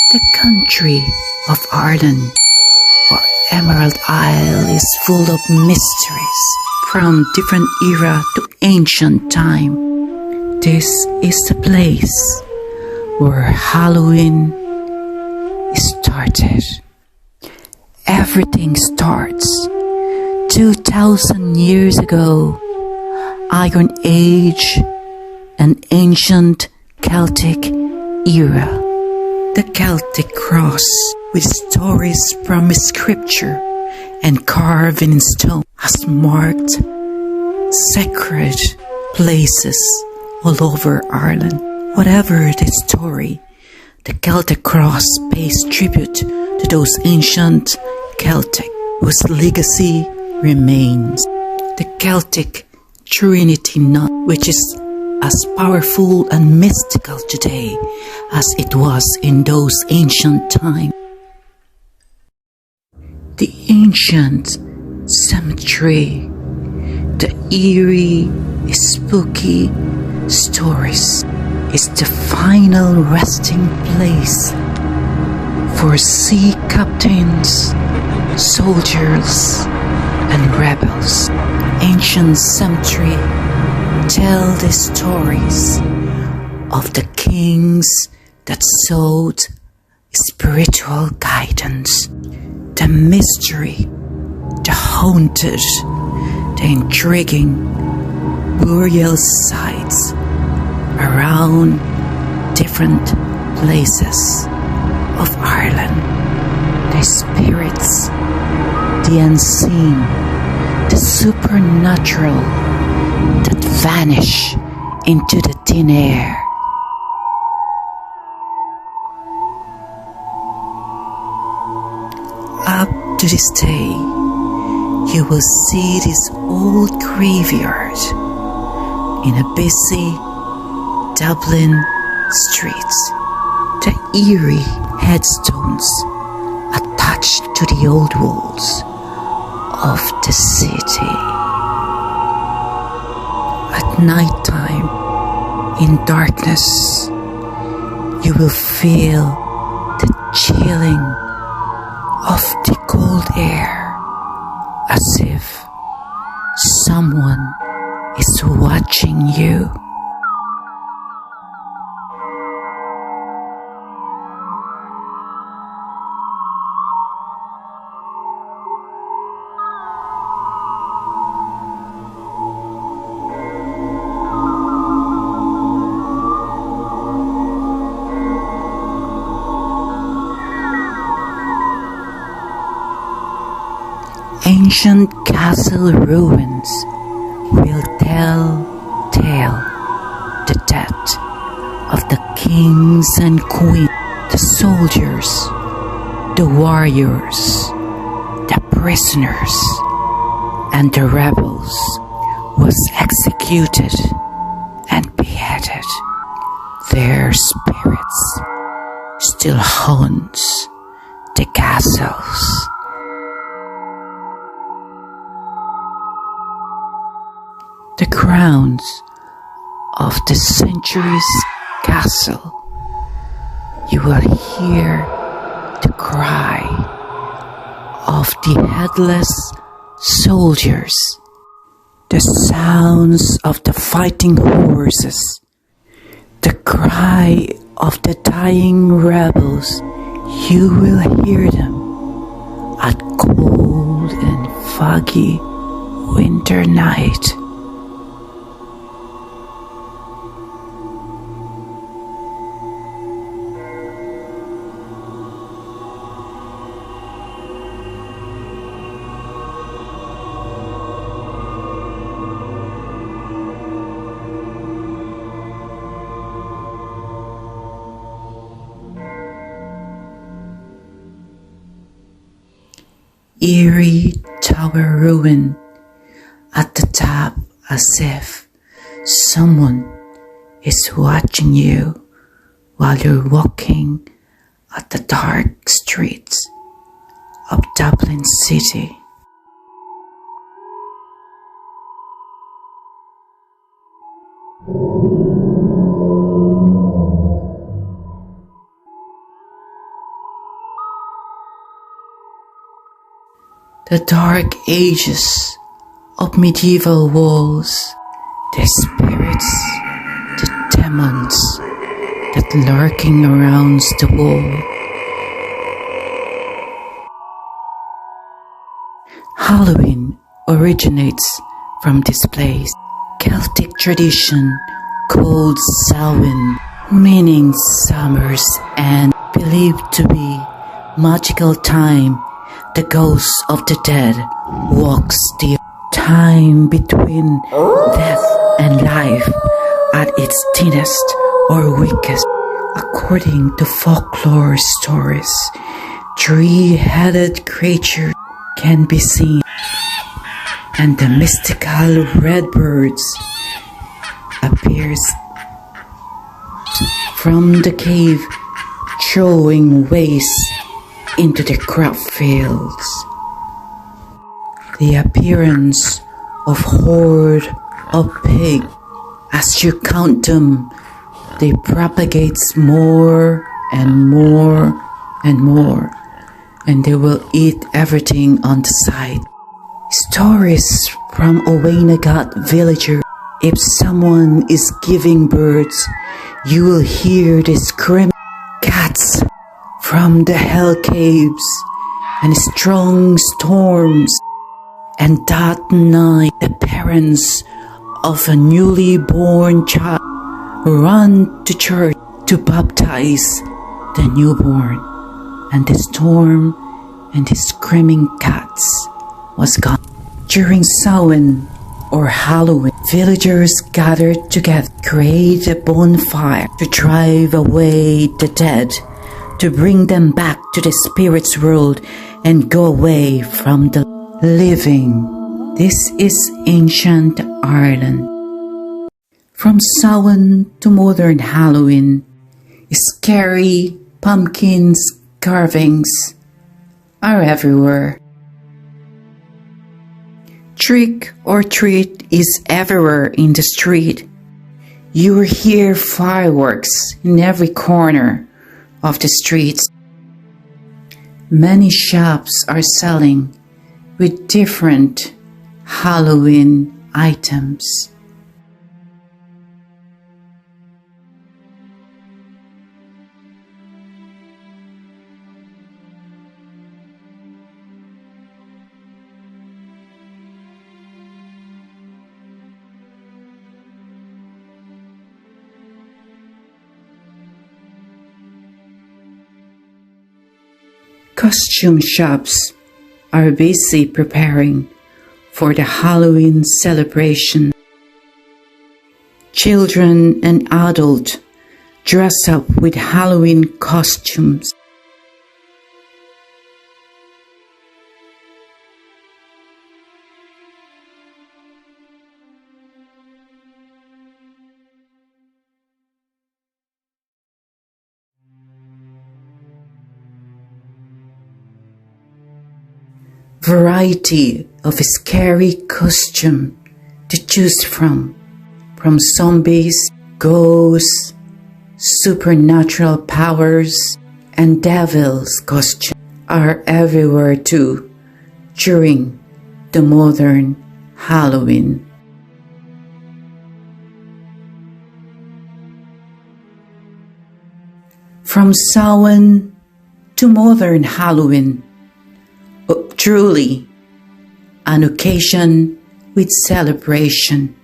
The country of Ireland, or Emerald Isle, is full of mysteries from different era to ancient time. This is the place where Halloween started. Everything starts 2,000 years ago. Iron Age, an ancient Celtic era. The Celtic cross, with stories from scripture and carved in stone, has marked sacred places all over Ireland. Whatever the story, the Celtic cross pays tribute to those ancient Celtic whose legacy remains. The Celtic Trinity knot, which is as powerful and mystical today as it was in those ancient times. The ancient cemetery, the eerie, spooky stories, is the final resting place for sea captains, soldiers, and rebels. Ancient cemetery tell the stories of the kings that sought spiritual guidance, the mystery, the haunted, the intriguing burial sites around different places of Ireland. The spirits, the unseen, the supernatural that vanish into the thin air. Up to this day, you will see this old graveyard in a busy Dublin streets. The eerie headstones attached to the old walls of the city. At night time, in darkness, you will feel the chilling of the cold air, as if someone is watching you. Ancient castle ruins will tell the death of the kings and queens, the soldiers, the warriors, the prisoners, and the rebels was executed and beheaded. Their spirits still haunts the castles. The grounds of the centuries castle, you will hear the cry of the headless soldiers, the sounds of the fighting horses, the cry of the dying rebels. You will hear them at cold and foggy winter night. Eerie tower ruin at the top, as if someone is watching you while you're walking at the dark streets of Dublin City. the dark ages of medieval walls, the spirits, the demons that lurking around the wall. Halloween originates from this place, Celtic tradition called Samhain, meaning summer's end, believed to be magical time. The ghost of the dead walks the time between death and life at its thinnest or weakest. According to folklore stories, three-headed creatures can be seen, and the mystical red birds appears from the cave, throwing waste into the crop fields. The appearance of horde of pigs, as you count them, they propagate more and more and more, and they will eat everything on the side. Stories from Oweynagat villager. If someone is giving birth, you will hear the screaming cats from the hell caves and strong storms. And that night, the parents of a newly born child run to church to baptize the newborn, and the storm and the screaming cats was gone. During Samhain or Halloween, villagers gathered together, create a bonfire to drive away the dead, to bring them back to the spirit's world and go away from the living. This is ancient Ireland. From Samhain to modern Halloween, scary pumpkins carvings are everywhere. Trick or treat is everywhere in the street. You will hear fireworks in every corner of the streets. Many shops are selling with different Halloween items. Costume shops are busy preparing for the Halloween celebration. Children and adults dress up with Halloween costumes. Variety of scary costume to choose from zombies, ghosts, supernatural powers, and devil's costume are everywhere too during the modern Halloween. From Samhain to modern Halloween, truly an occasion with celebration.